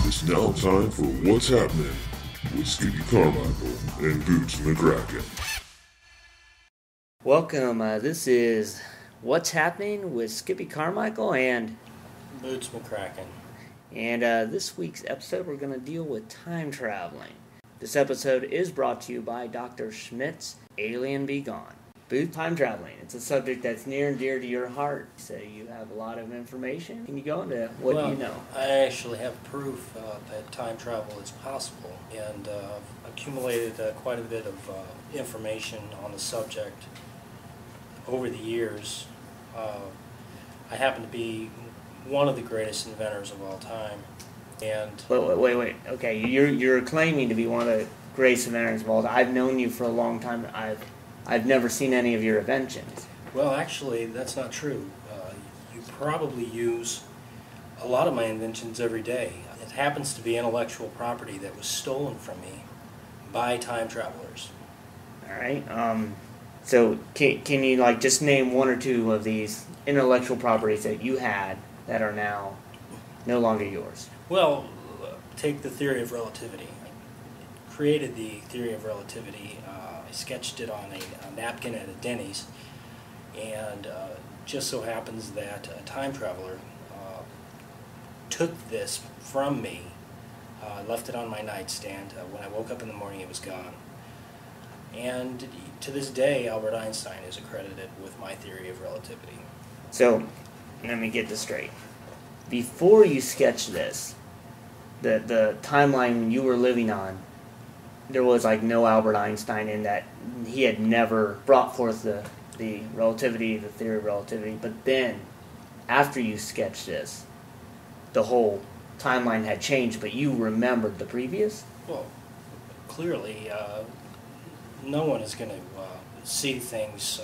It's now time for What's Happening with Skippy Carmichael and Boots McCracken. Welcome, this is What's Happening with Skippy Carmichael and Boots McCracken. And this week's episode we're going to deal with time traveling. This episode is brought to you by Dr. Schmidt's Alien Be Gone. Boots, time traveling. It's a subject that's near and dear to your heart. So you have a lot of information. Can you go into what you know? I actually have proof that time travel is possible, and accumulated quite a bit of information on the subject over the years. I happen to be one of the greatest inventors of all time, and Wait. Okay, you're claiming to be one of the greatest inventors of all time. I've known you for a long time. I've never seen any of your inventions. well, actually, that's not true. You probably use a lot of my inventions every day. It happens to be intellectual property that was stolen from me by time travelers. All right. So can you just name one or two of these intellectual properties that you had that are now no longer yours? Well, take the theory of relativity. I created the theory of relativity. I sketched it on a napkin at a Denny's, and just so happens that a time traveler took this from me, left it on my nightstand. When I woke up in the morning, it was gone. And to this day, Albert Einstein is accredited with my theory of relativity. So let me get this straight. Before you sketched this, the timeline you were living on, there was no Albert Einstein in that. He had never brought forth the relativity, the theory of relativity. But then, after you sketched this, the whole timeline had changed, but you remembered the previous? Well, clearly, no one is going to see things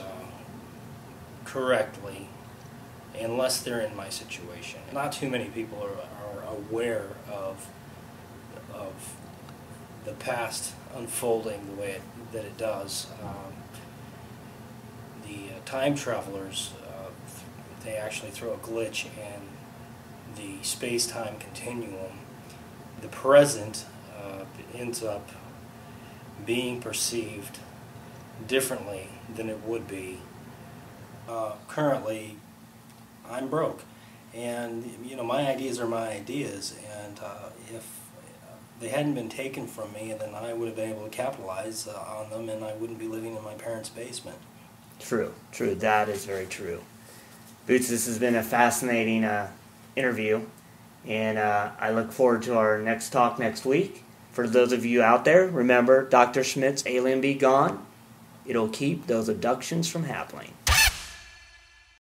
correctly unless they're in my situation. Not too many people are aware of the past unfolding the way that it does. The time travelers, they actually throw a glitch in the space-time continuum. The present ends up being perceived differently than it would be. Currently, I'm broke, and my ideas are my ideas, and if they hadn't been taken from me, then I would have been able to capitalize on them, and I wouldn't be living in my parents' basement. True. That is very true. Boots, this has been a fascinating interview, and I look forward to our next talk next week. For those of you out there, remember Dr. Schmidt's Alien Be Gone. It'll keep those abductions from happening.